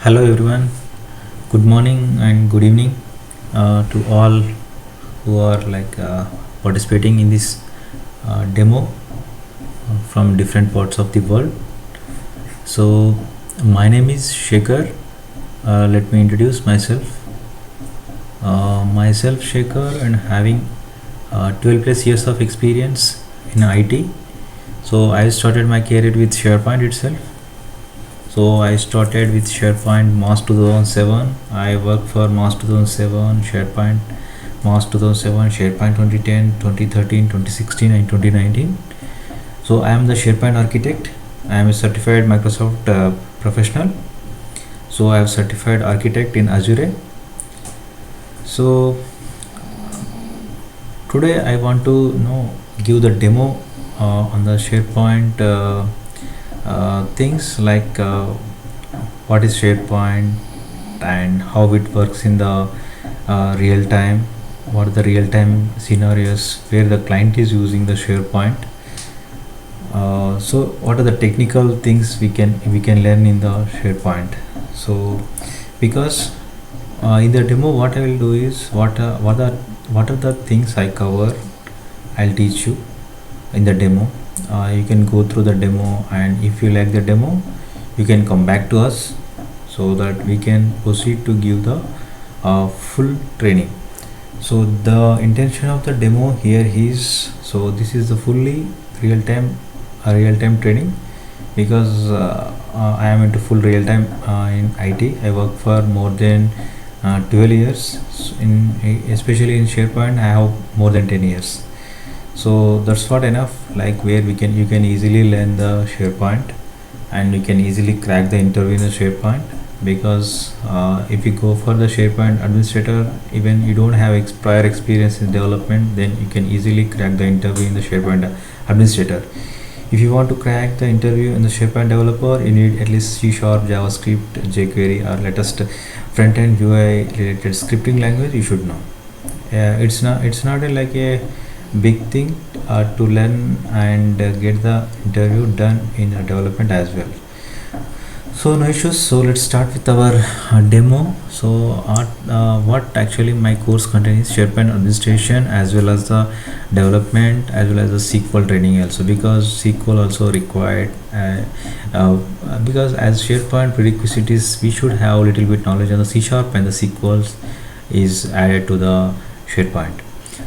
Hello everyone, good morning and good evening to all who are participating in this demo from different parts of the world. So, my name is Shekhar. Let me introduce myself. Myself, Shekhar, and having 12 plus years of experience in IT. So, I started my career with SharePoint itself. So I started with SharePoint Mars 2007. I worked for Mars 2007, SharePoint Mars 2007, SharePoint 2010, 2013, 2016 and 2019. So I am the SharePoint architect. I am a certified Microsoft professional. So I have certified architect in Azure. So today I want to give the demo on the SharePoint things like what is SharePoint and how it works in the real time, what are the real time scenarios where the client is using the SharePoint. So what are the technical things we can learn in the SharePoint. So because in the demo what I will do is what are the things I cover, I'll teach you in the demo. You can go through the demo, and if you like the demo you can come back to us so that we can proceed to give the full training. So the intention of the demo here is, so this is the fully real-time training because I am into full real-time in IT. I work for more than 12 years especially in SharePoint. I have more than 10 years. So that's not enough, like where you can easily learn the SharePoint and you can easily crack the interview in the SharePoint, because if you go for the SharePoint administrator, even you don't have prior experience in development, then you can easily crack the interview in the SharePoint administrator. If you want to crack the interview in the SharePoint developer, you need at least C#, JavaScript, jQuery, or latest front-end UI related scripting language you should know. It's not like a big thing to learn and get the interview done in development as well. So no issues. So let's start with our demo. So what actually my course contains SharePoint administration as well as the development as well as the SQL training also, because SQL also required because as SharePoint prerequisites we should have a little bit knowledge on the C# and the SQL is added to the SharePoint.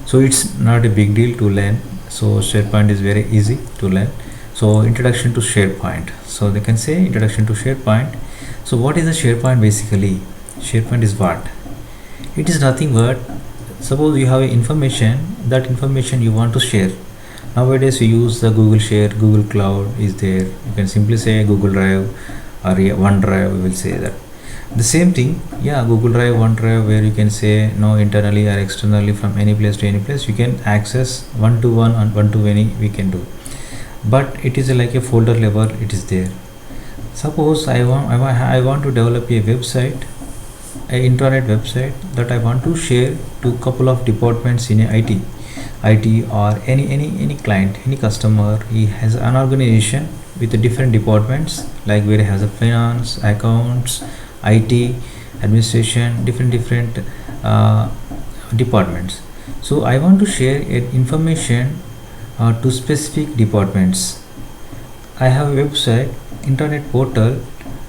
So it's not a big deal to learn. So SharePoint is very easy to learn. So introduction to SharePoint. So they can say introduction to SharePoint. So what is the SharePoint basically? SharePoint is what? It is nothing but, suppose you have information, that information you want to share. Nowadays we use the Google Share, Google Cloud is there. You can simply say Google Drive or OneDrive, we will say that. The same thing, yeah, Google Drive, OneDrive, where you can say no internally or externally from any place to any place you can access one-to-one and one-to-many we can do, but it is like a folder level, it is there. Suppose I want to develop a website, a intranet website that I want to share to couple of departments in a IT or any client, any customer. He has an organization with the different departments, like where he has a finance, accounts, IT, administration, different departments. So I want to share information to specific departments. I have a website, internet portal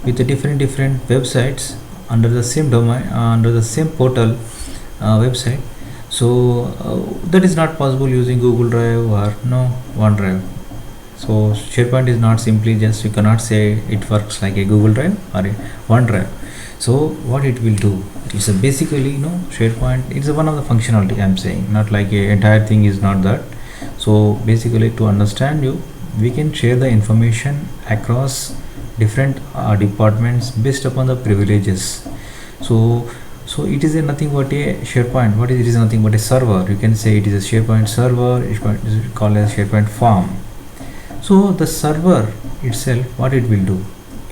with the different websites under the same domain, under the same portal website. So that is not possible using Google Drive or OneDrive. So SharePoint is not simply just, you cannot say it works like a Google Drive or a OneDrive. So what it will do, it's basically SharePoint, it's one of the functionality I'm saying, not like a entire thing is not that. So basically to understand you, we can share the information across different departments based upon the privileges. So it is nothing but a SharePoint. What is it? Is nothing but a server. You can say it is a SharePoint server. It is called as SharePoint farm. So the server itself, what it will do,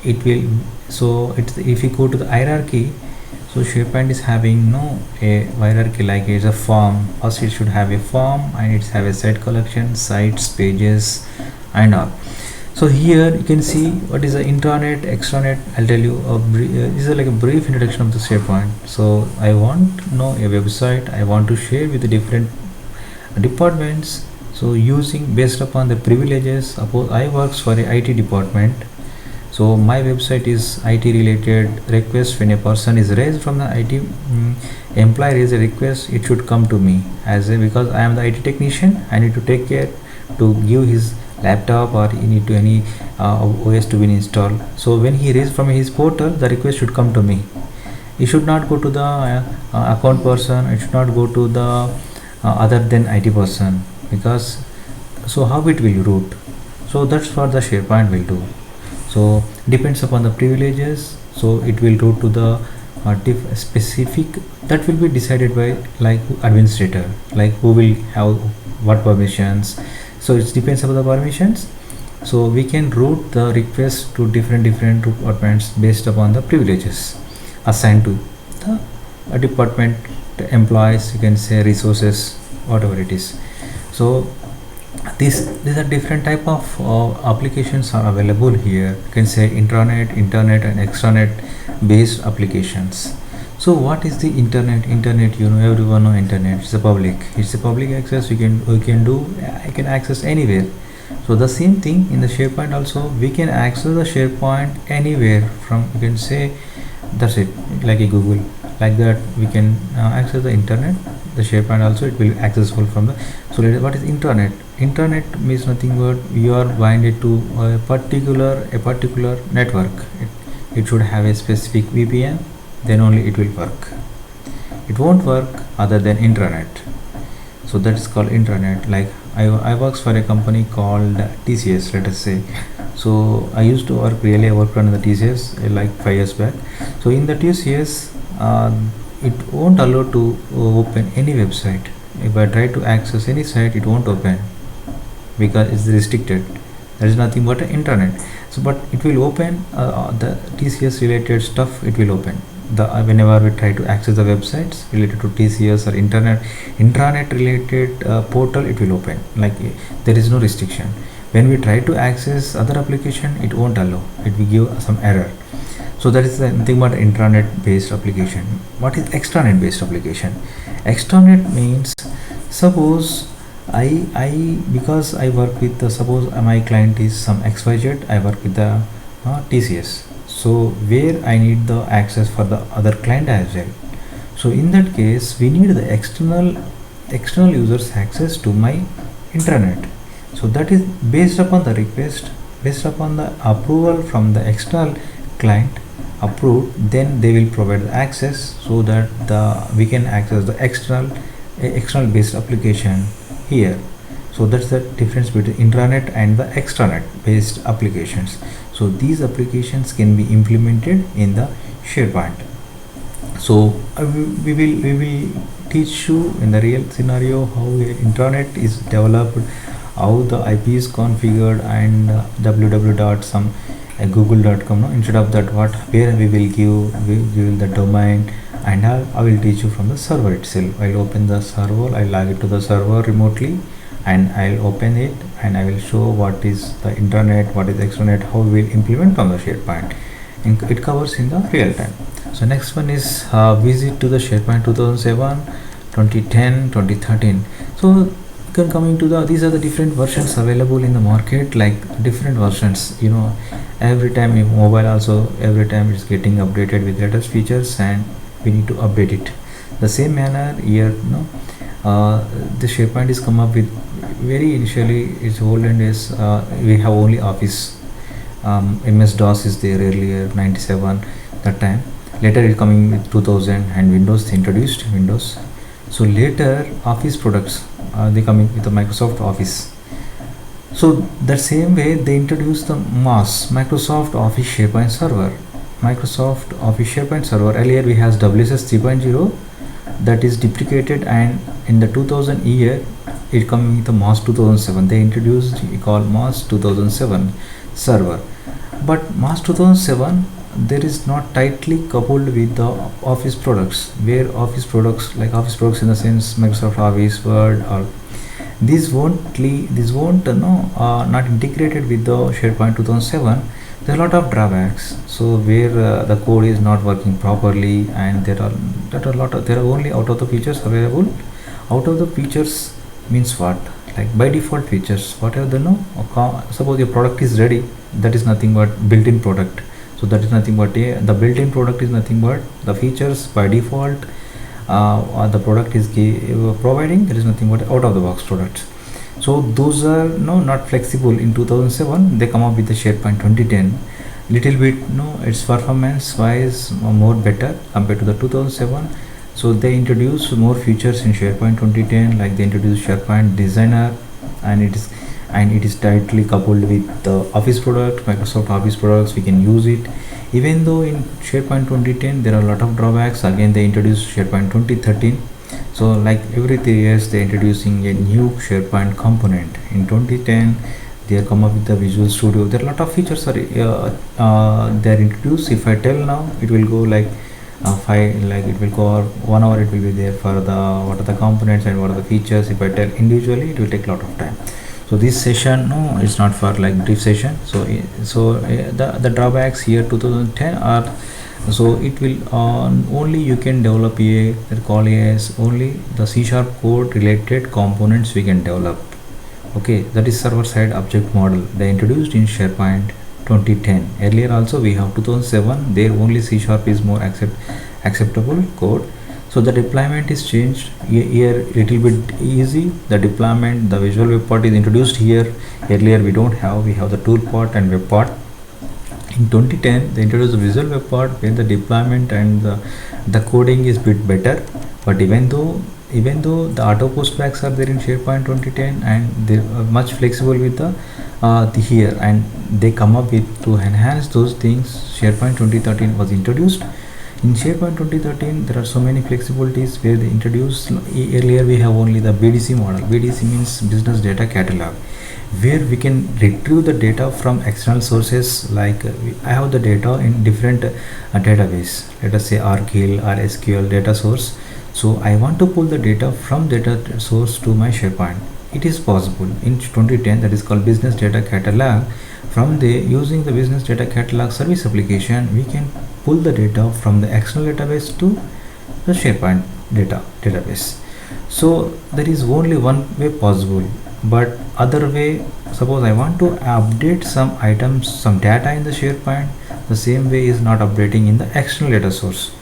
it will, so it's, if you go to the hierarchy, so SharePoint is having a hierarchy, like it's a form. First it should have a form and it's have a site collection, sites, pages and all. So here you can see what is the intranet, extranet. I'll tell you this is like a brief introduction of the SharePoint. So I want to know a website I want to share with the different departments. So using based upon the privileges, suppose I works for a IT department. So my website is IT related request. When a person is raised from the IT employer is a request, it should come to me as a, because I am the IT technician. I need to take care to give his laptop or he need to any OS to be installed. So when he raised from his portal, the request should come to me. It should not go to the account person. It should not go to the other than IT person, because so how it will route. So that's what the SharePoint will do. So depends upon the privileges, so it will route to the specific, that will be decided by like administrator, like who will have what permissions. So it depends upon the permissions. So we can route the request to different departments based upon the privileges assigned to the department employees, you can say resources, whatever it is. So these are different type of applications are available here. You can say intranet, internet and extranet based applications. So what is the internet? Internet, you know, everyone know internet. It's a public access. You can access anywhere. So the same thing in the SharePoint also, we can access the SharePoint anywhere from, you can say, that's it, like a Google, like that we can access the internet. The SharePoint also, it will be accessible from the. So what is intranet? Intranet means nothing but you are binded to a particular network. It should have a specific VPN, then only it will work. It won't work other than intranet. So that is called intranet. Like I works for a company called TCS, let us say. So I used to work, really I worked on the TCS like 5 years back. So in the TCS it won't allow to open any website. If I try to access any site, it won't open because it's restricted. There is nothing but an intranet. So but it will open the TCS related stuff, it will open the whenever we try to access the websites related to TCS or intranet related portal, it will open. Like there is no restriction. When we try to access other application, it won't allow, it will give some error. So that is the thing about intranet based application. What is extranet based application? Extranet means, suppose I because I work with the, suppose my client is some XYZ, I work with the TCS. So where I need the access for the other client as well. So in that case, we need the external users access to my intranet. So that is based upon the request, based upon the approval from the external client approved, then they will provide the access, so that we can access the external based application here. So that's the difference between intranet and the extranet based applications. So these applications can be implemented in the SharePoint. So we will teach you in the real scenario how intranet is developed, how the IP is configured, and google.com. Instead of that, where we will give the domain, and I will teach you from the server itself. I'll open the server, I'll log it to the server remotely, and I'll open it, and I will show what is the intranet, what is extranet, how we will implement from the SharePoint. And it covers in the real time. So next one is visit to the SharePoint 2007, 2010, 2013. So coming to the, these are the different versions available in the market, like different versions, you know, every time in mobile also, every time it's getting updated with latest features, and we need to update it. The same manner here, you know, the SharePoint is come up with very initially, its olden days, we have only Office, MS DOS is there earlier, 97 that time. Later it coming with 2000, and Windows, they introduced Windows. So later Office products, they coming with the Microsoft Office. So that same way they introduced the MOS, Microsoft Office SharePoint Server. Microsoft Office SharePoint Server, earlier we has WSS 3.0, that is deprecated, and in the 2000 year it coming with the MOS 2007. They introduced, called MOS 2007 server. But MOS 2007, there is not tightly coupled with the Office products, where Office products, like Office products in the sense Microsoft Office, Word, or this won't not integrated with the SharePoint 2007. There are a lot of drawbacks, so where the code is not working properly, and there are only out of the features available. Out of the features means what? Like by default features, what are the suppose your product is ready, that is nothing but built-in product. So that is nothing but the built-in product is nothing but the features by default the product is providing. There is nothing but out of the box products. So those are not flexible. In 2007 they come up with the SharePoint 2010, little bit its performance wise more better compared to the 2007. So they introduced more features in SharePoint 2010, like they introduced SharePoint Designer, and it is tightly coupled with the Office product, Microsoft Office products. We can use it. Even though in SharePoint 2010 there are a lot of drawbacks, again they introduced SharePoint 2013. So like every 3 years they are introducing a new SharePoint component. In 2010 they come up with the Visual Studio. There are a lot of features are they are introduced. If I tell now, it will go like it will go 1 hour. It will be there for the what are the components and what are the features. If I tell individually, it will take a lot of time. So this session it's not for like brief session. So the drawbacks here 2010 are, so it will only you can develop a call as only the C# code related components we can develop. Okay, that is server side object model they introduced in SharePoint 2010. Earlier also we have 2007, there only C# is more acceptable code. So the deployment is changed here, little bit easy. The deployment, the visual web part is introduced here. Earlier we don't have, we have the tool part and web part. In 2010 they introduced the visual web part where the deployment and the coding is bit better. But even though the auto post packs are there in SharePoint 2010, and they are much flexible with the here, and they come up with to enhance those things. SharePoint 2013 was introduced. In SharePoint 2013 there are so many flexibilities where they introduced. Earlier we have only the BDC model. BDC means Business Data Catalog, where we can retrieve the data from external sources. Like I have the data in different database, let us say Argil or SQL data source. So I want to pull the data from data source to my SharePoint. It is possible in 2010, that is called Business Data Catalog. From there, using the Business Data Catalog service application, we can pull the data from the external database to the SharePoint database. So there is only one way possible, but other way, suppose I want to update some items, some data in the SharePoint, the same way is not updating in the external data source.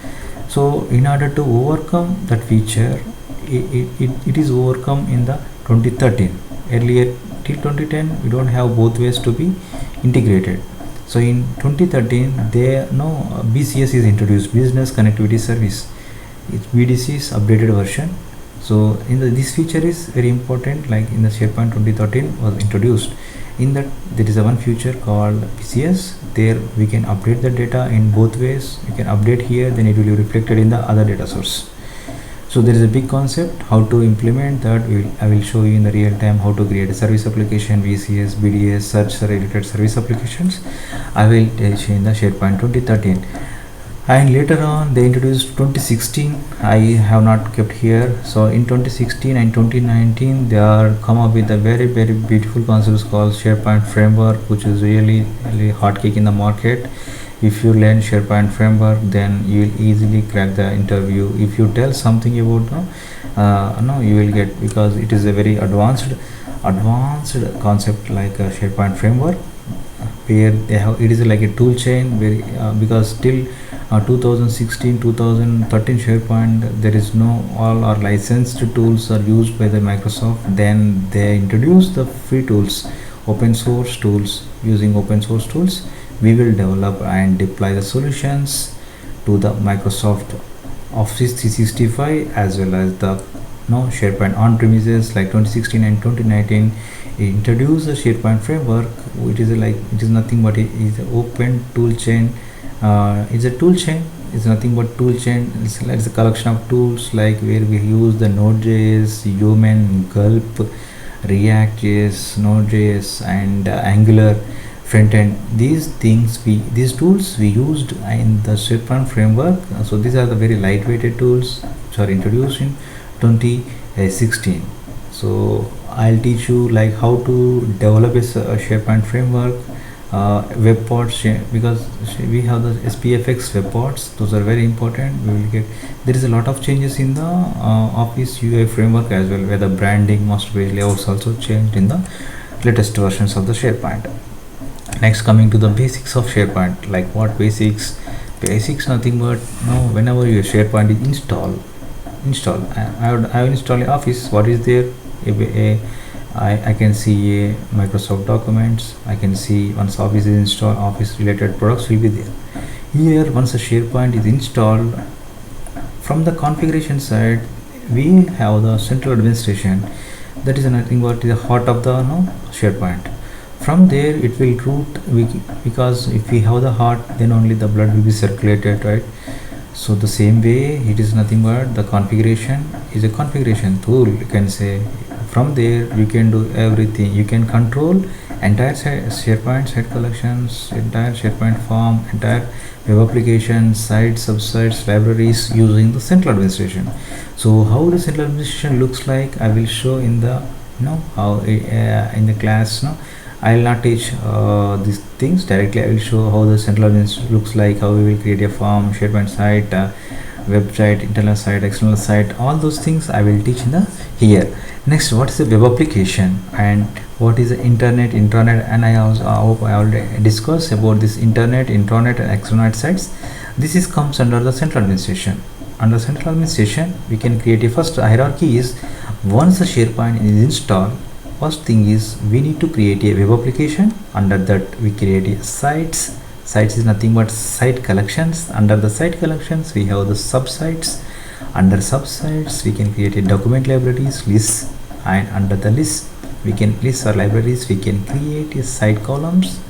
So in order to overcome that feature, it is overcome in the 2013. Earlier till 2010 we don't have both ways to be integrated. So in 2013 BCS is introduced, Business Connectivity Service. It's BDC's updated version. So this feature is very important, like in the SharePoint 2013 was introduced. In that there is a one feature called BCS. There we can update the data in both ways. You can update here, then it will be reflected in the other data source. So there is a big concept how to implement that. I will show you in the real time how to create a service application, VCS, BDS, search related service applications. I will show in the SharePoint 2013. And later on they introduced 2016. I have not kept here. So in 2016 and 2019 they are come up with a very beautiful concepts called SharePoint framework, which is really hot cake in the market. If you learn SharePoint framework, then you will easily crack the interview. If you tell something about you will get, because it is a very advanced concept like a SharePoint framework, where they have, it is like a tool chain, very because till 2016 2013 SharePoint there is no, all our licensed tools are used by the Microsoft. Then they introduced the free tools, open source tools. Using open source tools we will develop and deploy the solutions to the Microsoft Office 365 as well as the SharePoint on premises. Like 2016 and 2019 introduce the SharePoint framework. It is nothing but it is an open tool chain. It's a tool chain. It's nothing but tool chain. It's a collection of tools, like where we use the Node.js, Human, Gulp, React.js, Node.js, and Angular front end. These tools we used in the SharePoint framework. So these are the very lightweighted tools which are introduced in 2016. So I'll teach you like how to develop a SharePoint framework, web pods, because we have the SPFX web pods. Those are very important. We will get, there is a lot of changes in the Office UI framework as well, where the branding, master page layouts also changed in the latest versions of the SharePoint. Next, coming to the basics of SharePoint, like what basics? Basics nothing but whenever your SharePoint is install. I will install a Office. What is there? I can see a Microsoft documents. I can see once Office is installed, Office related products will be there. Here, once the SharePoint is installed, from the configuration side, we have the central administration. That is nothing but the heart of the SharePoint. From there, it will route, because if we have the heart, then only the blood will be circulated, right? So the same way, it is nothing but the configuration is a configuration tool, you can say. From there you can do everything. You can control entire SharePoint site collections, entire SharePoint form, entire web application, sites, subsites, libraries using the central administration. So how the central administration looks like, I will show in the how in the class. I will not teach these things directly. I will show how the central administration looks like, how we will create a form, SharePoint site, website, internal site, external site. All those things I will teach in the here. Next, what is the web application and what is the internet, intranet, and I also hope I already discussed about this internet, intranet, and extranet sites. This is comes under the central administration. Under central administration, we can create a first hierarchy is, once the SharePoint is installed, first thing is we need to create a web application. Under that we create a sites. Sites is nothing but site collections. Under the site collections we have the subsites. Under subsites we can create a document libraries, lists, and under the list we can lists or libraries, we can create a site columns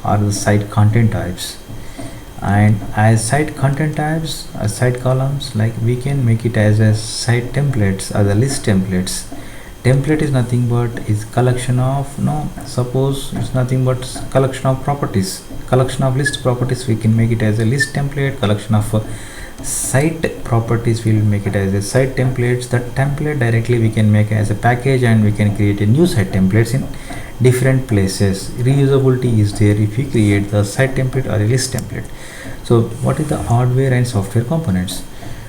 or the site content types. And as site content types, site columns, like we can make it as a site templates or the list templates. Template is nothing but is collection of suppose it's nothing but collection of properties, collection of list properties. We can make it as a list template. Collection of site properties, we will make it as a site templates. That template directly we can make as a package, and we can create a new site templates in different places. Reusability is there if we create the site template or a list template. So what is the hardware and software components?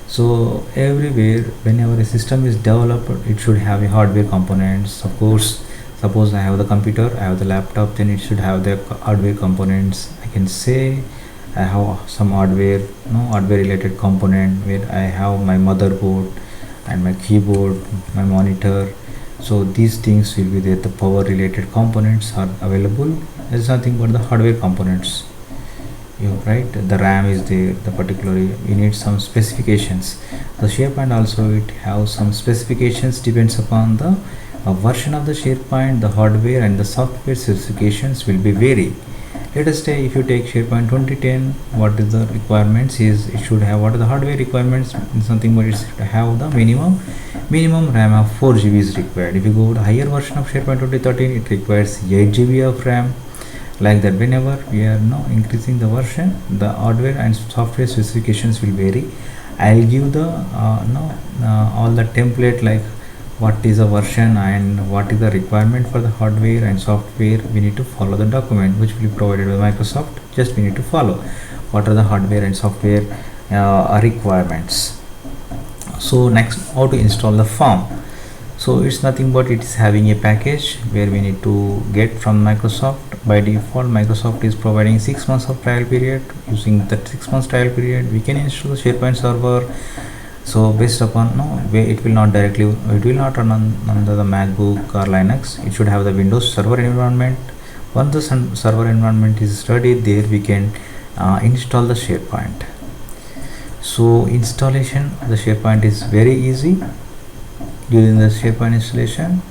So everywhere, whenever a system is developed, it should have a hardware components. Of course, suppose I have the computer, I have the laptop, then it should have the hardware components. I can say I have some hardware, hardware related component where I have my motherboard and my keyboard, my monitor. So these things will be there. The power related components are available. There's nothing but the hardware components. Right, the RAM is there, the particularly we need some specifications. The SharePoint also it have some specifications, depends upon the version of the SharePoint. The hardware and the software specifications will be vary. Let us say if you take SharePoint 2010, what is the requirements is it should have, what are the hardware requirements, something but it's have the minimum RAM of 4 GB is required. If you go to higher version of SharePoint 2013, it requires 8 GB of RAM. Like that, whenever we are now increasing the version, the hardware and software specifications will vary. I'll give the all the template, like what is the version and what is the requirement for the hardware and software. We need to follow the document which will be provided by Microsoft. Just we need to follow what are the hardware and software requirements. So next, how to install the form. So it's nothing but it is having a package where we need to get from Microsoft. By default, Microsoft is providing 6 months of trial period. Using that 6 months trial period, we can install the SharePoint server. So based upon it will not directly, it will not run under the MacBook or Linux. It should have the Windows server environment. Once the server environment is ready, there we can install the SharePoint. So installation of the SharePoint is very easy. During the SharePoint installation,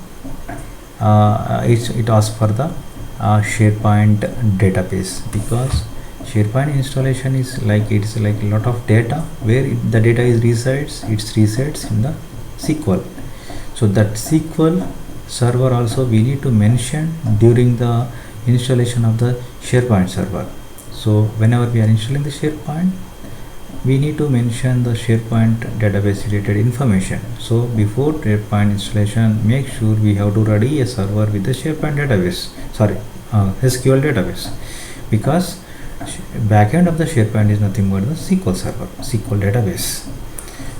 it asks for the SharePoint database, because SharePoint installation is like, it's like a lot of data where the data is resides in the SQL. So that SQL server also we need to mention during the installation of the SharePoint server. So whenever we are installing the SharePoint, we need to mention the SharePoint database related information. So before SharePoint installation, make sure we have to ready a server with the SharePoint database, SQL database, because backend of the SharePoint is nothing but the SQL server, SQL database.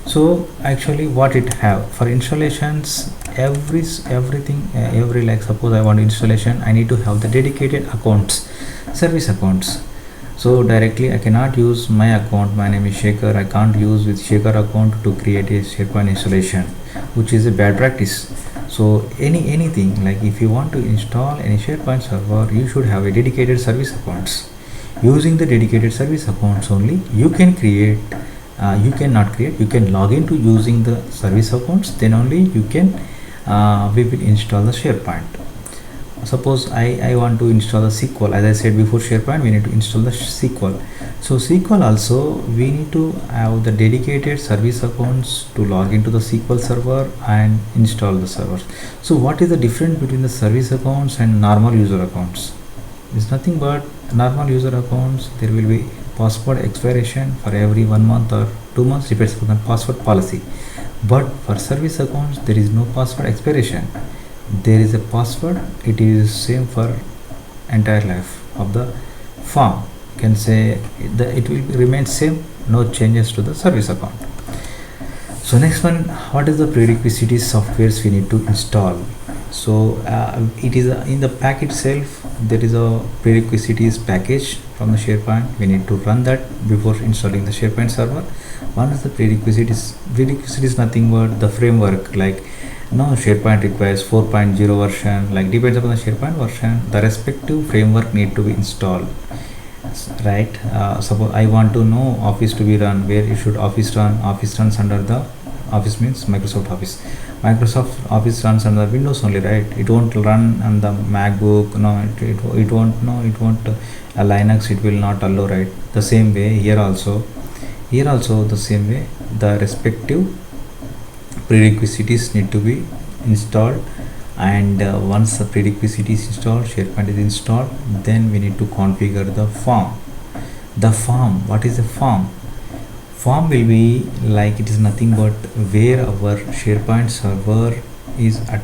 So actually what it have for installations, every like suppose I want installation, I need to have the dedicated accounts, service accounts. So directly I cannot use my account, my name is Shekhar, I can't use with Shekhar account to create a SharePoint installation, which is a bad practice. So anything like if you want to install any SharePoint server, you should have a dedicated service accounts. Using the dedicated service accounts only you can create, you cannot create, you can log into using the service accounts, then only you can we will install the SharePoint. Suppose I want to install the SQL, as I said before SharePoint we need to install the SQL. So SQL also we need to have the dedicated service accounts to log into the SQL server and install the servers. So what is the difference between the service accounts and normal user accounts? It's nothing but normal user accounts, there will be password expiration for every 1 month or 2 months, depends on the password policy. But for service accounts there is no password expiration, there is a password, it is same for entire life of the firm. Can say it will remain same, no changes to the service account. So next one, what is the prerequisites softwares we need to install? So it is in the pack itself, there is a prerequisites package from the SharePoint, we need to run that before installing the SharePoint server. One is the prerequisite is nothing but the framework, like no SharePoint requires 4.0 version, like depends upon the SharePoint version, the respective framework need to be installed, right? Suppose I want to know Office to be run, where you should Office run. Office runs under the Office means Microsoft Office. Microsoft Office runs under Windows only, right? It won't run on the MacBook. No, it won't. No, it won't. Linux it will not allow, right? The same way here also. Here also the same way. The respective prerequisites need to be installed, and once the prerequisite is installed, SharePoint is installed, then we need to configure the form. The form, what is a form? Form will be like, it is nothing but where our SharePoint server is at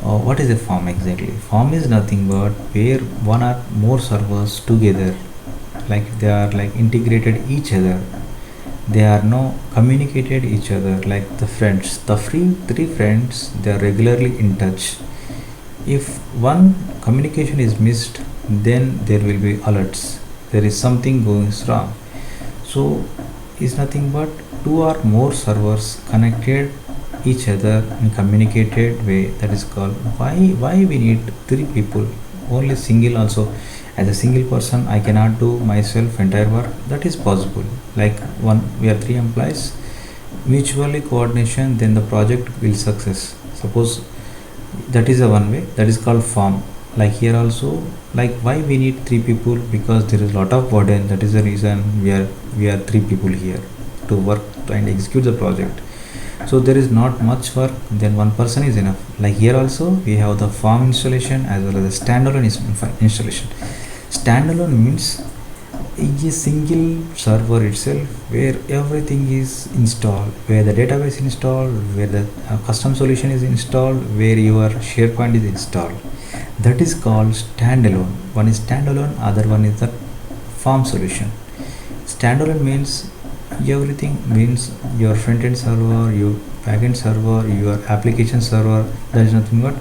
what is a form exactly? Form is nothing but where one or more servers together, like they are like integrated each other, they are no communicated each other, like the friends, the three friends, they are regularly in touch. If one communication is missed, then there will be alerts, there is something going wrong. So is nothing but two or more servers connected each other in communicated way, that is called. Why we need three people? Only single also, as a single person I cannot do myself entire work, that is possible. Like we are 3 employees, mutually coordination, then the project will success. Suppose that is a one way, that is called form. Like here also, like why we need 3 people? Because there is a lot of burden, that is the reason we are 3 people here to work and execute the project. So there is not much work, then one person is enough. Like here also we have the form installation as well as the standalone installation. Standalone means a single server itself where everything is installed, where the database is installed, where the custom solution is installed, where your SharePoint is installed. That is called standalone. One is standalone, other one is the form solution. Standalone means everything, means your front-end server, your back-end server, your application server, there is nothing but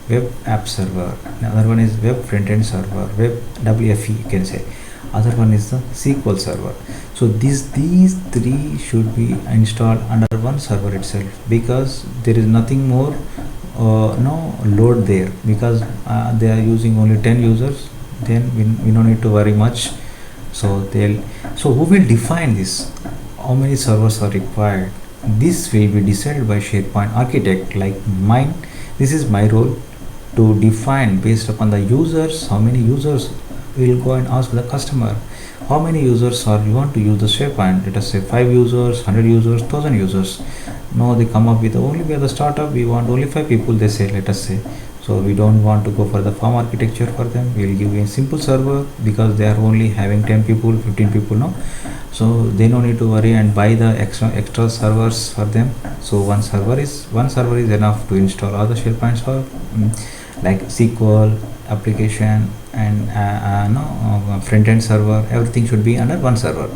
web app server. Another one is web front-end server, web WFE you can say. Other one is the SQL server. So these three should be installed under one server itself, because there is nothing more no load there, because they are using only 10 users, then we don't need to worry much. So who will define this? How many servers are required? This will be decided by SharePoint architect, like mine. This is my role to define based upon the users, how many users will go and ask the customer, how many users are you want to use the SharePoint. Let us say 5 users, 100 users, 1000 users. No, they come up with only we are the startup, we want only 5 people, they say, let us say. So we don't want to go for the farm architecture for them. We'll give a simple server because they are only having 10 people, 15 people now. So they don't need to worry and buy the extra servers for them. So one server is enough to install all the SharePoints for like SQL application and front end server. Everything should be under one server.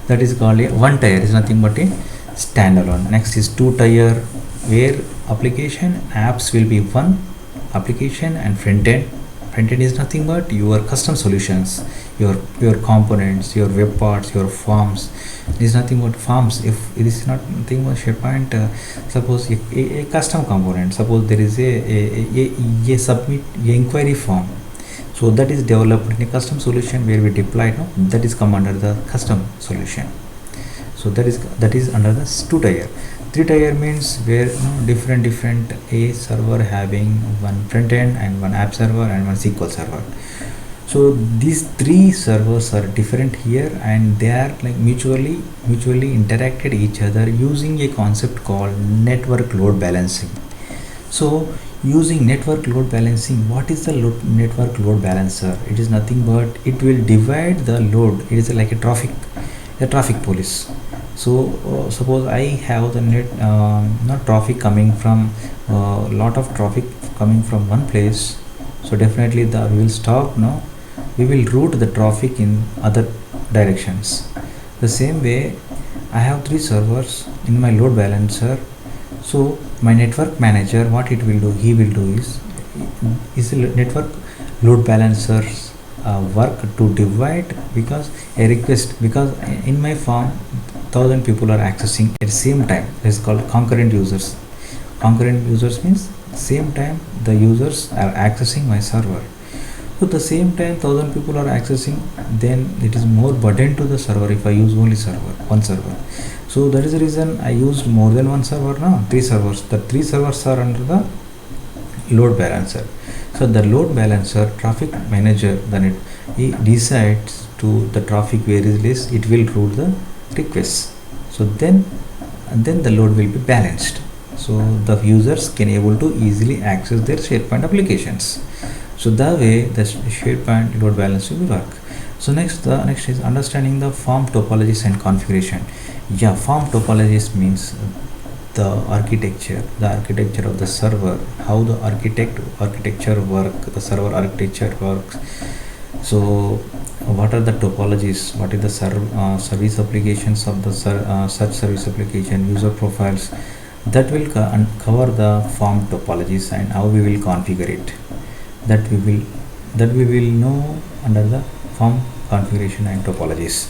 That is called a one tier. Is nothing but a standalone. Next is two tier, where application apps will be one application, and front end is nothing but your custom solutions, your components, your web parts, your forms. It is nothing but forms. If it is not nothing but SharePoint, suppose a custom component, suppose there is a submit a inquiry form, so that is developed in a custom solution where we deploy, no, that is come under the custom solution. So that is under the two tier. Three tier means where different a server having one front end and one app server and one SQL server. So these three servers are different here, and they are like mutually interacted each other using a concept called network load balancing. So using network load balancing, what is the network load balancer? It is nothing but it will divide the load. It is like a traffic police. So suppose I have the not traffic coming from lot of traffic coming from one place, so definitely we will stop, no, we will route the traffic in other directions. The same way, I have three servers in my load balancer. So my network manager, what it will do, he will do is a network load balancer's work to divide, because a request, because in my farm 1000 people are accessing at the same time. It's called concurrent users. Concurrent users means same time the users are accessing my server. So the same time 1000 people are accessing, then it is more burden to the server if I use only one server. So that is the reason I used more than one server now, three servers. The three servers are under the load balancer. So the load balancer traffic manager, then he decides to the traffic where is less, it will route the requests. So then the load will be balanced, so the users can able to easily access their SharePoint applications. So that way the SharePoint load balance will work. So next is understanding the form topologies and configuration. Yeah, form topologies means the architecture of the server, how the architecture work, the server architecture works. So what are the topologies, what is the service applications of the such service application, user profiles, that will cover the form topologies and how we will configure it, that we will know under the form configuration and topologies.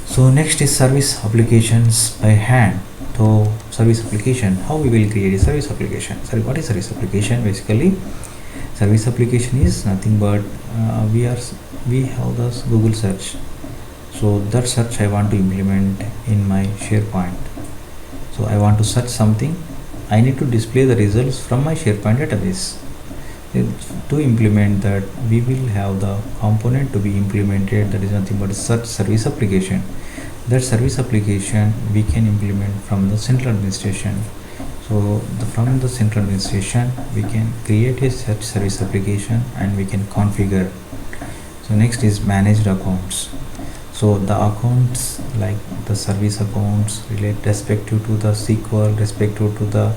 So next is service applications by hand. So service application, how we will create a service application. Sorry, what is service application? Basically service application is nothing but we have this Google search. So that search I want to implement in my SharePoint. So I want to search something, I need to display the results from my SharePoint database. To implement that, we will have the component to be implemented, that is nothing but a search service application. That service application we can implement from the central administration. So from the central administration we can create a search service application and we can configure. So next is managed accounts. So the accounts, like the service accounts, relate respective to the SQL, respective to the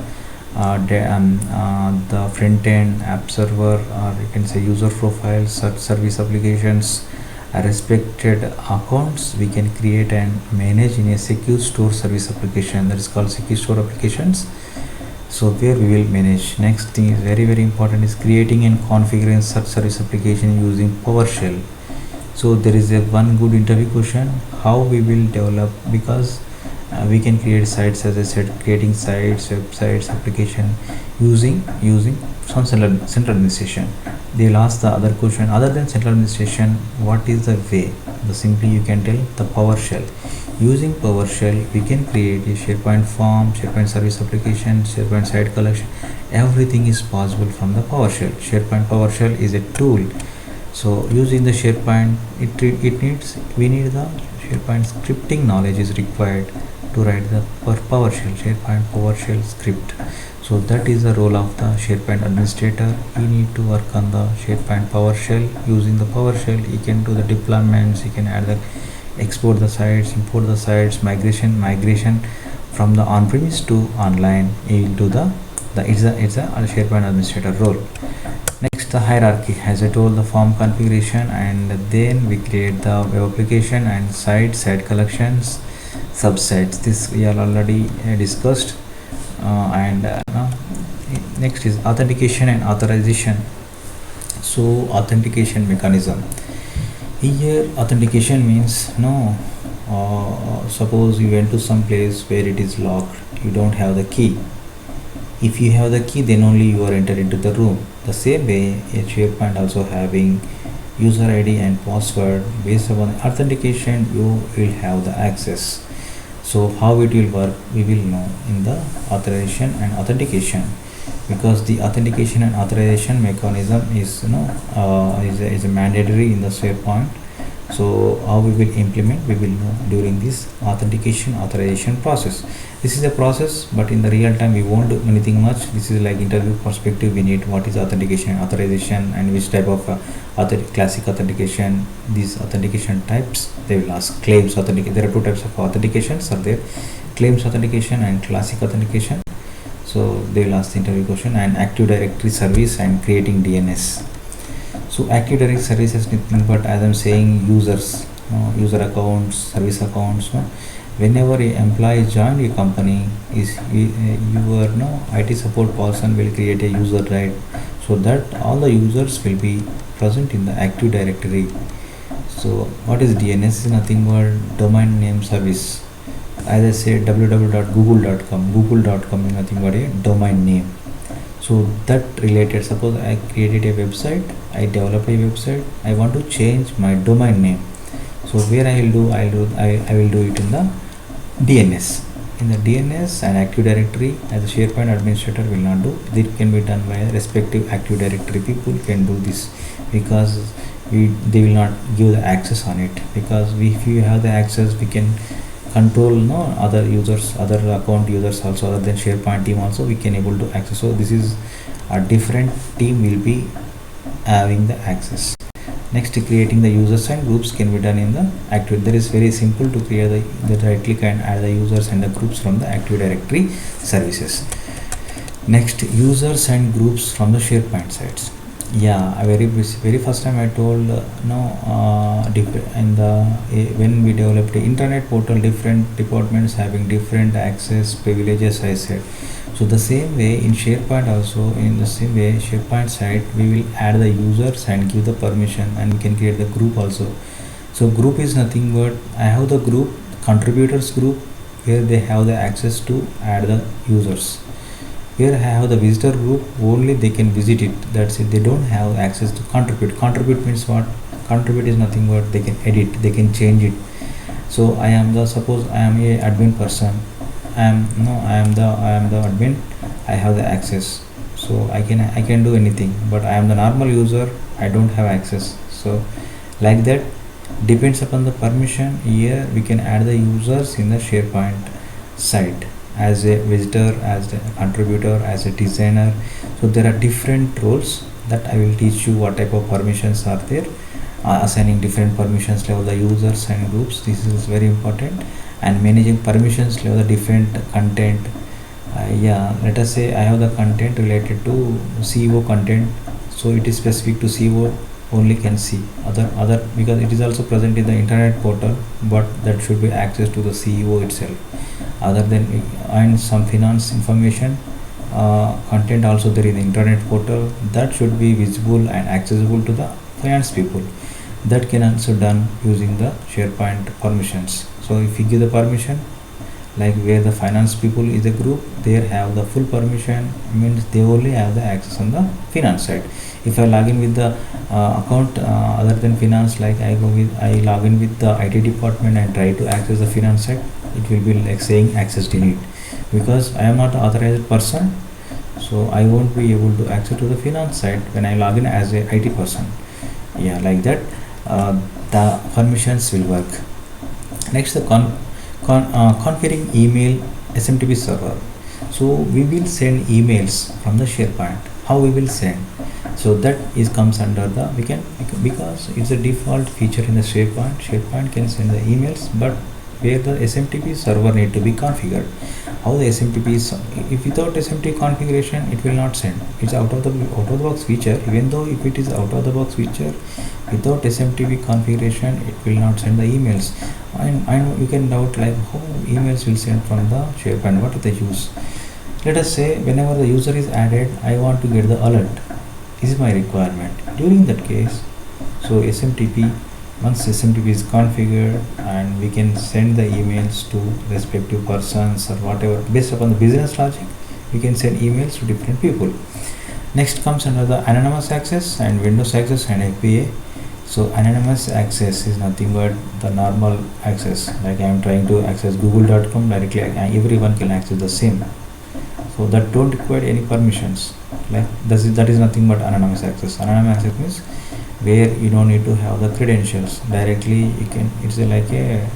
front end app server, or you can say user profiles, such service applications, respected accounts we can create and manage in a secure store service application, that is called secure store applications. So where we will manage. Next thing is very important, is creating and configuring such service application using PowerShell. So there is a one good interview question, how we will develop, because we can create sites, as I said, creating sites, websites, application using some central administration. They will ask the other question, other than central administration, what is the way? The simply you can tell the PowerShell. Using PowerShell we can create a SharePoint form, SharePoint service application, SharePoint site collection. Everything is possible from the PowerShell. PowerShell is a tool. So using the SharePoint, we need the SharePoint scripting knowledge is required to write the PowerShell, SharePoint PowerShell script. So that is the role of the SharePoint administrator. He need to work on the SharePoint PowerShell. Using the PowerShell, he can do the deployments, he can add the export the sites, import the sites, migration from the on-premise to online. He will do the it's a SharePoint administrator role. Next, the hierarchy. As I told, the form configuration, and then we create the web application and site collections, subsets. This we are already discussed. And next is authentication and authorization. So authentication mechanism. Here authentication means suppose you went to some place where it is locked, you don't have the key. If you have the key, then only you are entered into the room. The same way, a SharePoint also having user ID and password. Based upon authentication, you will have the access. So how it will work, we will know in the authorization and authentication, because the authentication and authorization mechanism is is a mandatory in the SharePoint. So how we will implement, we will know during this authentication authorization process. This is a process, but in the real time we won't do anything much. This is like interview perspective. We need what is authentication and authorization, and which type of classic authentication, these authentication types. They will ask claims authentication. There are two types of authentications are there: claims authentication and classic authentication. So they will ask the interview question. And Active Directory service and creating DNS. So Active Directory service is nothing but, as I'm saying, users, user accounts, service accounts. Whenever an employee join a company, your IT support person will create a user, right? So that all the users will be present in the Active Directory. So what is DNS? Is nothing but domain name service. As I said, www.google.com. Google.com is nothing but a domain name. So that related, suppose I created a website, I develop a website, I want to change my domain name. So where I will do it in the DNS. In the DNS and Active Directory, as a SharePoint administrator will not do. It can be done by respective Active Directory people can do this, because they will not give the access on it. Because if you have the access, we can control other users, other account users also, other than SharePoint team also we can able to access. So this is a different team will be having the access. Next, creating the users and groups can be done in the Active. That is very simple to create the right click and add the users and the groups from the Active Directory services. Next, users and groups from the SharePoint sites. Yeah, very first time I told when we developed the internet portal, different departments having different access privileges, I said. So the same way in SharePoint also, in the same way SharePoint site, we will add the users and give the permission, and we can create the group also. So group is nothing but, I have the group, contributors group, where they have the access to add the users. Here I have the visitor group, only they can visit it. That's it. They don't have access to contribute. Contribute means what? Contribute is nothing but they can edit, they can change it. So suppose I am a admin person. I am the admin. I have the access. So I can do anything. But I am the normal user. I don't have access. So like that, depends upon the permission. Here we can add the users in the SharePoint site, as a visitor, as a contributor, as a designer. So there are different roles that I will teach you what type of permissions are there, assigning different permissions level the users and groups. This is very important. And managing permissions level the different content. Let us say I have the content related to CEO content, so it is specific to CEO only can see. Other because it is also present in the internet portal, but that should be access to the CEO itself. Other than, and some finance information content also there in the internet portal, that should be visible and accessible to the finance people. That can also done using the SharePoint permissions. So if you give the permission, like where the finance people is a group, they have the full permission, means they only have the access on the finance side. If I log in with the account other than finance, like I log in with the IT department and try to access the finance side, it will be like saying access denied, because I am not an authorized person. So I won't be able to access to the finance side when I log in as a IT person. Like that the permissions will work. Next, the configuring email SMTP server. So we will send emails from the SharePoint. How we will send? So that is comes under the because it's a default feature in the SharePoint. SharePoint can send the emails, but where the SMTP server need to be configured. How the SMTP is, if without SMTP configuration it will not send. It's out of the box feature. Even though if it is out of the box feature, without SMTP configuration it will not send the emails. And I know you can doubt like how emails will send from the SharePoint. What are the use? Let us say whenever the user is added, I want to get the alert. This is my requirement. During that case, so SMTP, once SMTP is configured, and we can send the emails to respective persons or whatever based upon the business logic, we can send emails to different people. Next comes under the anonymous access and Windows access and FBA. So anonymous access is nothing but the normal access, like I am trying to access google.com directly, everyone can access the same. So that don't require any permissions. Like that is nothing but anonymous access. Anonymous access means where you don't need to have the credentials. Directly you can, it's like a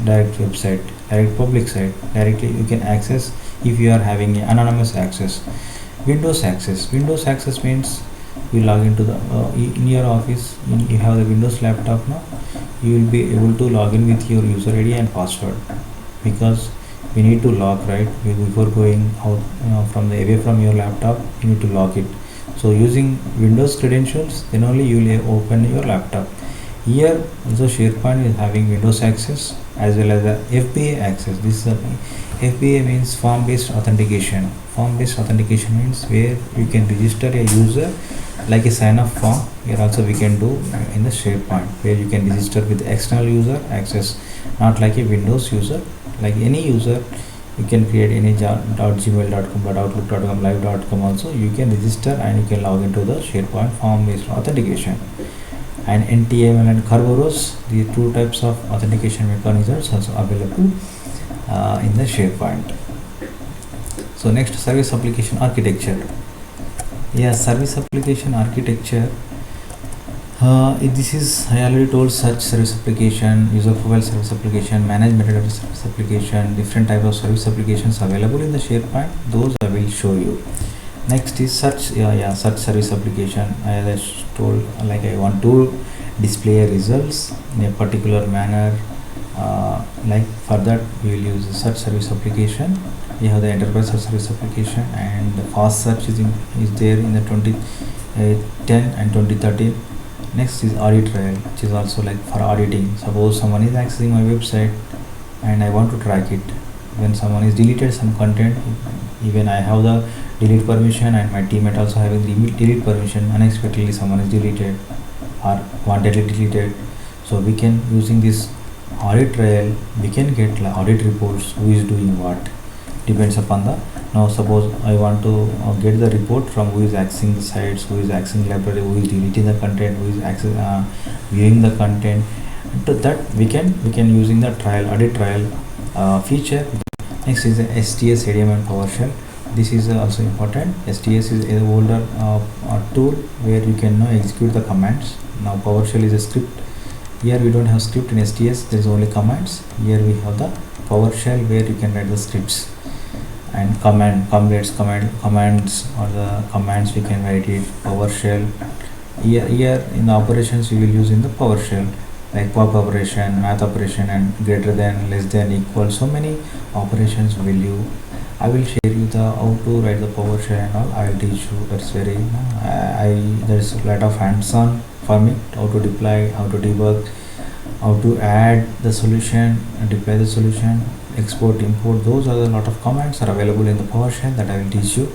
direct website, direct public site. Directly you can access if you are having an anonymous access. Windows access. Windows access means you log into the in your office, you have the Windows laptop now, you will be able to log in with your user ID and password, because we need to log, right? Before going out from the away from your laptop, you need to log it. So using Windows credentials, then only you will open your laptop. Here also SharePoint is having Windows access as well as the FBA access. This is FBA means form based authentication. Form based authentication means where you can register a user like a sign up form. Here also we can do in the SharePoint, where you can register with external user access, not like a Windows user. Like any user, you can create any .gmail.com, .outlook.com, live.com also. You can register and you can log into the SharePoint form based authentication. And NTML and Kerberos, the two types of authentication mechanisms also available in the SharePoint. So next, service application architecture. Yeah, service application architecture. This is, I already told, search service application, user profile service application, manage metadata service application, different type of service applications available in the SharePoint. Those I will show you. Next is search. Search service application. As I told, like I want to display results in a particular manner. Like for that we will use the search service application. We have the enterprise search service application, and the fast search is there in the 2010 and 2013. Next is audit trail, which is also like for auditing. Suppose someone is accessing my website and I want to track it. When someone is deleted some content, even I have the delete permission and my teammate also having the delete permission, unexpectedly someone is deleted or wantedly deleted. So we can, using this audit trail, we can get like audit reports, who is doing what, depends upon the. Now suppose I want to get the report from who is accessing the sites, who is accessing library, who is deleting the content, who is viewing the content. To that we can using the trial, audit trial feature. Next is the STS, ADM and PowerShell. This is also important. STS is an older tool where you can now execute the commands. Now PowerShell is a script. Here we don't have script in STS, there is only commands. Here we have the PowerShell where you can write the scripts and commands or the commands we can write it PowerShell. Here in the operations we will use in the PowerShell, like pop operation, math operation, and greater than, less than, equal. So many operations will you. I will share you the how to write the PowerShell and all. I will teach you. That's very there's a lot of hands-on for me, how to deploy, how to debug, how to add the solution and deploy the solution, export, import. Those are a lot of commands are available in the PowerShell that I will teach you.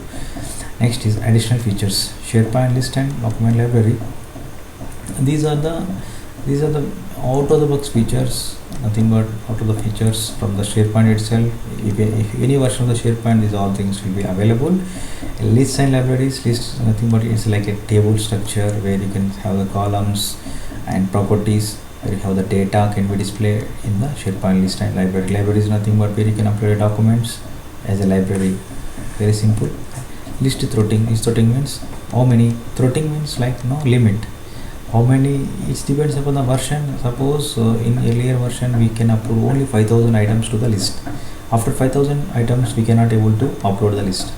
Next is additional features. SharePoint list and document library. These are the out of the box features, nothing but out of the features from the SharePoint itself. If any version of the SharePoint, these all things will be available. Lists and libraries. List nothing but it's like a table structure where you can have the columns and properties, where you have the data can be displayed in the SharePoint list and library. Library is nothing but where you can upload documents as a library. Very simple. List throttling. List throttling means how many. Throttling means like no limit. How many, it depends upon the version. Suppose in earlier version we can upload only 5000 items to the list, After 5000 items we cannot able to upload the list.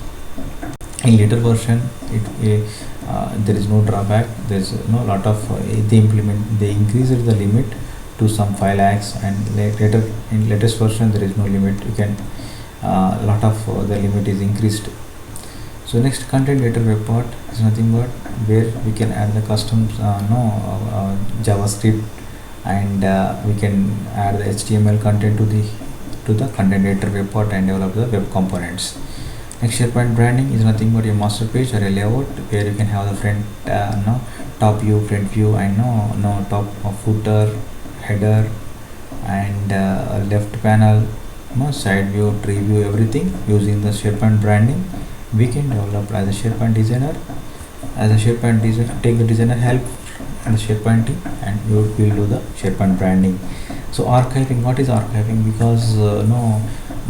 In later version there is no drawback, there is no lot of they increased the limit to some 5 lakhs, and later in latest version there is no limit, you can lot of the limit is increased. So next, content data report is nothing but where we can add the custom JavaScript, and we can add the HTML content to the content data report and develop the web components. Next, SharePoint branding is nothing but a master page or a layout where you can have the front top view, front view, and top footer, header, and left panel, side view, tree view, everything using the SharePoint branding. We can develop as a SharePoint designer. As a SharePoint designer, take the designer help and the SharePoint team, and you will do the SharePoint branding. So archiving, what is archiving? Because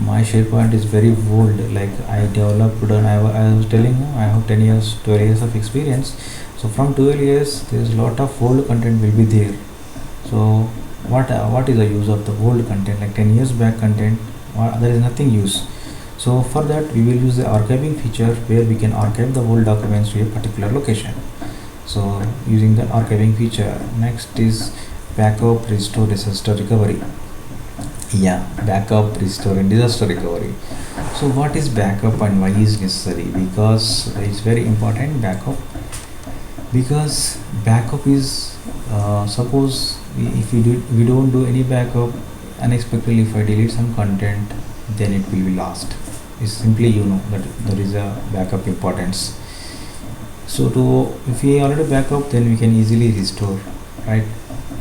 my SharePoint is very old. Like I developed, and I was telling you, I have 12 years of experience. So from 12 years, there is a lot of old content will be there. So what is the use of the old content? Like 10 years back content, there is nothing use. So for that we will use the archiving feature where we can archive the old documents to a particular location. So using the archiving feature. Next is backup, restore, disaster recovery. Backup, restore, and disaster recovery. So what is backup and why is necessary? Because it's very important, backup. Because backup is suppose if we don't do any backup, unexpectedly if I delete some content, then it will be lost. It's simply that there is a backup importance. So if we already backup, then we can easily restore, right?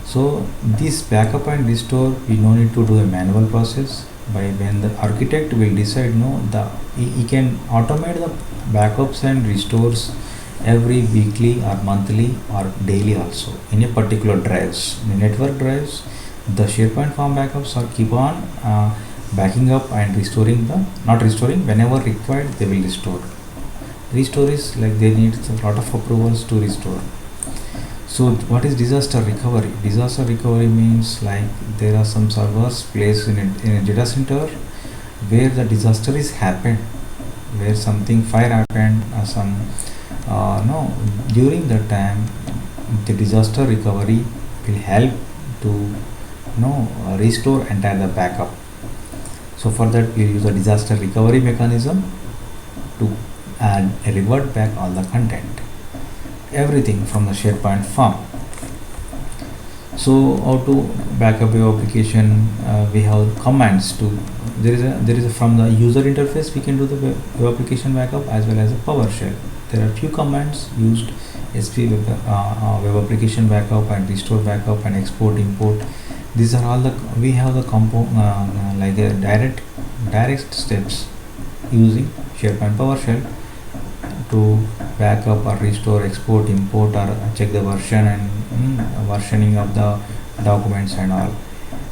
So this backup and restore, we no need to do a manual process. By when the architect will decide, he can automate the backups and restores every weekly or monthly or daily also in a particular drives. In the network drives, the SharePoint form backups are keep on backing up and restoring whenever required, they will restore. Restore is like they need a lot of approvals to restore. So what is disaster recovery? Disaster recovery means like there are some servers placed in a data center where the disaster is happened, where something fire happened or some during that time the disaster recovery will help to restore entire the backup. So for that we use a disaster recovery mechanism to add revert back all the content, everything from the SharePoint form. So how to backup your application? We have commands to there is a from the user interface we can do the web application backup as well as a PowerShell. There are few commands used: SP web application backup and restore backup and export import. These are all we have the like a direct steps using SharePoint PowerShell to backup or restore, export, import, or check the version and versioning of the documents and all.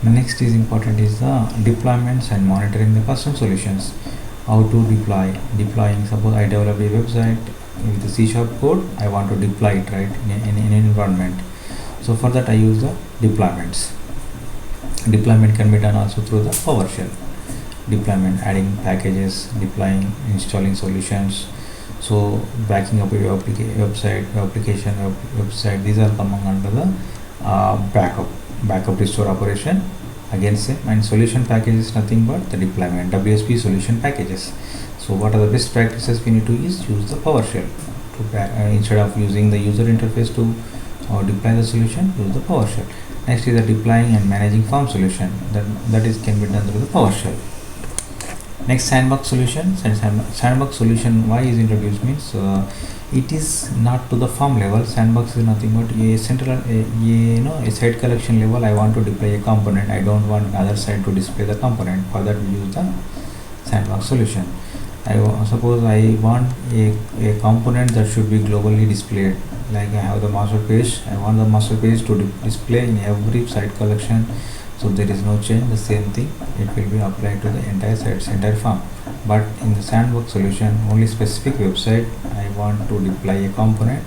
Next is important is the deployments and monitoring the custom solutions. How to deploying? Suppose I develop a website with the C# code, I want to deploy it right in an environment. So for that I use the deployments. Deployment can be done also through the PowerShell. Deployment, adding packages, deploying, installing solutions. So backing up your website, these are coming under the backup restore operation. Again same, and solution package is nothing but the deployment, WSP solution packages. So what are the best practices we need to use the PowerShell to instead of using the user interface to deploy the solution, use the PowerShell. Next is the deploying and managing form solution, that is can be done through the PowerShell. Next, sandbox solution. Sandbox solution, why is introduced means it is not to the form level. Sandbox is nothing but a central a site collection level. I want to deploy a component, I don't want other side to display the component. For that we use the sandbox solution. Suppose I want a component that should be globally displayed. Like I have the master page, I want the master page to display in every site collection, so there is no change, the same thing it will be applied to the entire sites, entire form. But in the sandbox solution, only specific website I want to deploy a component,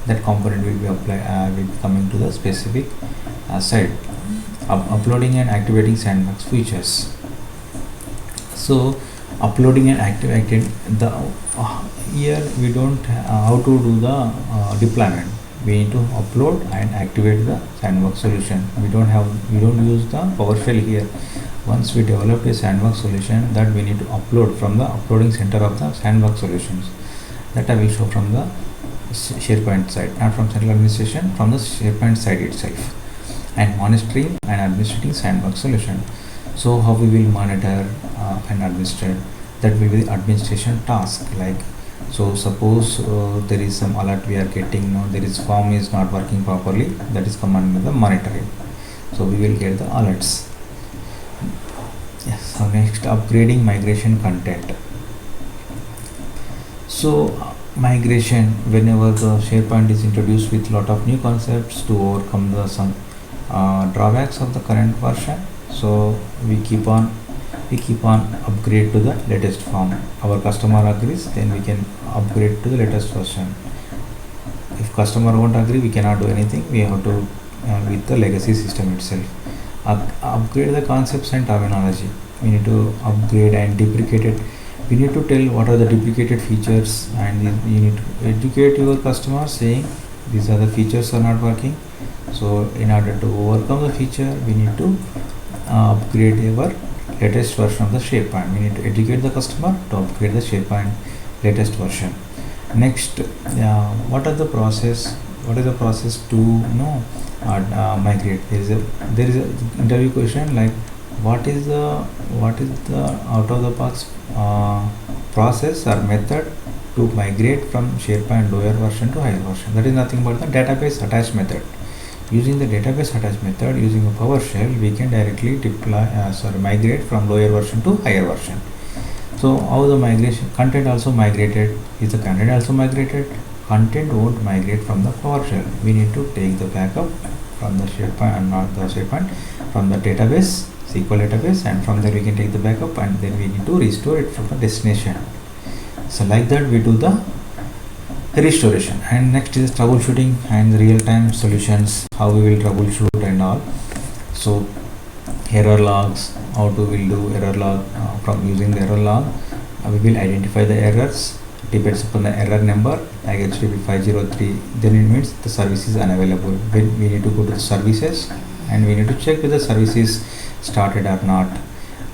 that component will be applied will be coming to the specific site. Uploading and activating sandbox features. So uploading and activating the here we don't how to do the deployment. We need to upload and activate the sandbox solution. We don't use the PowerShell here. Once we develop a sandbox solution, that we need to upload from the uploading center of the sandbox solutions. That I will show from the SharePoint side, not from central administration, from the SharePoint side itself. And monitoring and administrating sandbox solution. So how we will monitor and administrate, that will be the administration task. Like, so suppose there is some alert we are getting, no, there is form is not working properly, that is come under the monitoring. So we will get the alerts. Yes. So next, upgrading migration content. So migration, whenever the SharePoint is introduced with lot of new concepts to overcome the some drawbacks of the current version, so we keep on upgrade to the latest form. Our customer agrees, then we can upgrade to the latest version. If customer won't agree, we cannot do anything. We have to with the legacy system itself. Upgrade the concepts and terminology. We need to upgrade and deprecate it. We need to tell what are the deprecated features, and you need to educate your customer saying these are the features are not working. So in order to overcome the feature, we need to upgrade our latest version of the SharePoint. We need to educate the customer to upgrade the SharePoint latest version. Next, what is the process to migrate? There is a interview question like what is the out of the box process or method to migrate from SharePoint lower version to higher version. That is nothing but the database attach method. Using the database attach method, using a PowerShell, we can directly migrate from lower version to higher version. So how the migration content also migrated? Is the content also migrated? Content won't migrate from the PowerShell. We need to take the backup from the SharePoint and not the SharePoint, from the database, SQL database, and from there we can take the backup, and then we need to restore it from the destination. So like that we do the restoration. And next is troubleshooting and real-time solutions, how we will troubleshoot and all. So error logs, how to will do error log. From using the error log, we will identify the errors, depends upon the error number like HTTP 503, then it means the service is unavailable. When we need to go to the services and we need to check whether the service is started or not.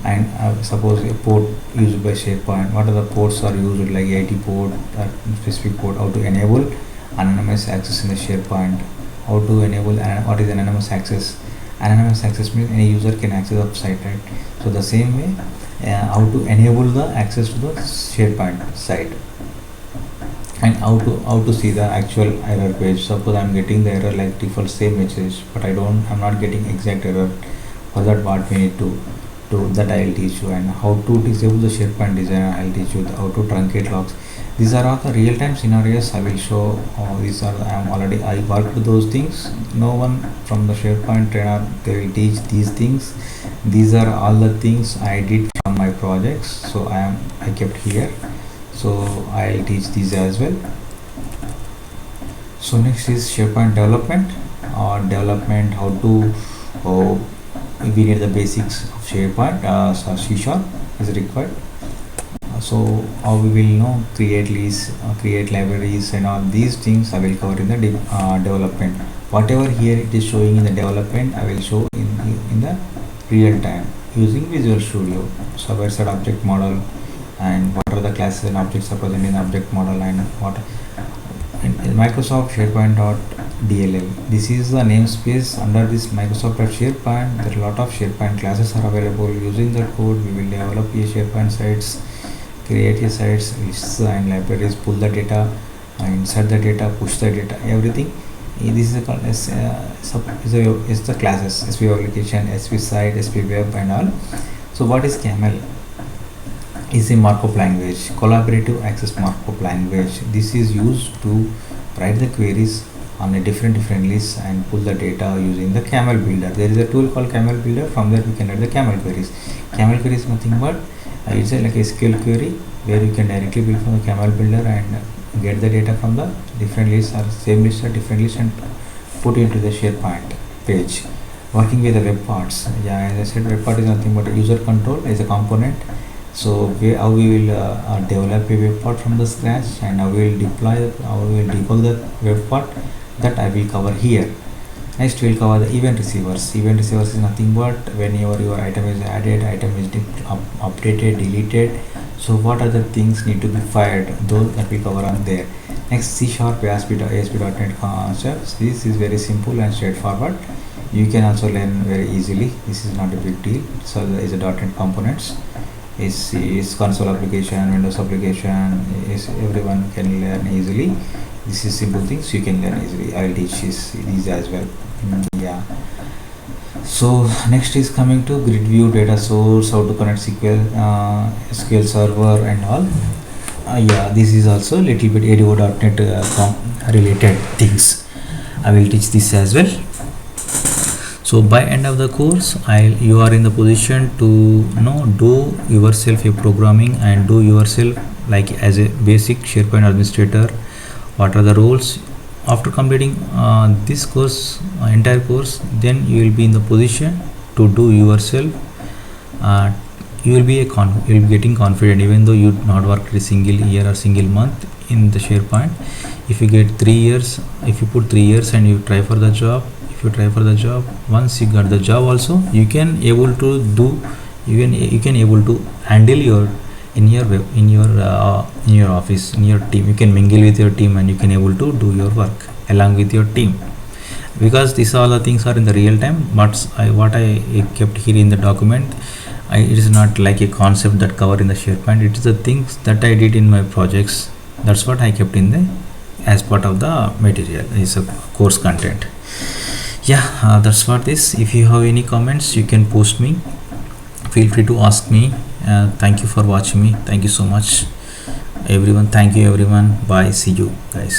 And suppose a port used by SharePoint, what are the ports are used, like 80 port or specific port, how to enable anonymous access in the SharePoint, how to enable what is anonymous access. Anonymous access means any user can access the site, right? So the same way, how to enable the access to the SharePoint site, and how to see the actual error page. Suppose I'm getting the error like default same message, but I'm not getting exact error. For that, what we need to do, that I will teach you, and how to disable the SharePoint designer I will teach you, how to truncate logs. These are all the real-time scenarios I will show. These are I worked those things. No one from the SharePoint trainer, they will teach these things. These are all the things I did from my projects, so I kept here, so I'll teach these as well. So next is SharePoint development. How to we need the basics of SharePoint. C# is required. So how we will create lists, create libraries, and all these things I will cover in the development. Whatever here it is showing in the development, I will show in the real time using Visual Studio. So server-side object model, and what are the classes and objects are present in the object model, and what in Microsoft SharePoint.dll. This is the namespace under this Microsoft.SharePoint. There are a lot of SharePoint classes are available. Using that code, we will develop a SharePoint sites, create a sites, lists and libraries, pull the data, insert the data, push the data, everything. This is the classes: SP application, SP site, SP web, and all. So what is CAML? Is a markup language, collaborative access markup language. This is used to write the queries on a different lists and pull the data using the CAML builder. There is a tool called CAML builder. From there we can write the CAML queries. CAML query is nothing but it's like a SQL query where you can directly build from the CAML builder and get the data from the different lists or same list or different lists and put it into the SharePoint page. Working with the web parts. Yeah, as I said, web part is nothing but a user control as a component. So how we will develop a web part from the scratch, and how we will deploy, how we will debug the web part, that I will cover here. Next we'll cover the event receivers. Event receivers is nothing but whenever your item is added, item is updated, deleted, so what other things need to be fired, those that we cover on there. Next, C# ASP.NET concepts. This is very simple and straightforward. You can also learn very easily. This is not a big deal. So there is a .NET components. Is console application, Windows application, is everyone can learn easily. This is simple things you can learn easily. I will teach these as well. Yeah. So next is coming to grid view, data source, how to connect SQL server and all. Yeah, this is also little bit ADO.NET related things. I will teach this as well. So by end of the course, you are in the position to do yourself a programming and do yourself like as a basic SharePoint administrator. What are the roles? After completing this course, entire course, then you will be in the position to do yourself. You will be getting confident, even though you not worked a single year or single month in the SharePoint. If you get 3 years, if you put 3 years and you try for the job, if you try for the job, once you got the job also, you can able to do, you can able to handle your in your office, in your team. You can mingle with your team and you can able to do your work along with your team, because these all the things are in the real time. But what I kept here in the document, it is not like a concept that cover in the SharePoint. It is the things that I did in my projects. That's what I kept in the as part of the material. Is a course content. Yeah, that's what this. If you have any comments, you can post me. Feel free to ask me. Thank you for watching me. Thank you so much, everyone. Thank you, everyone. Bye. See you, guys.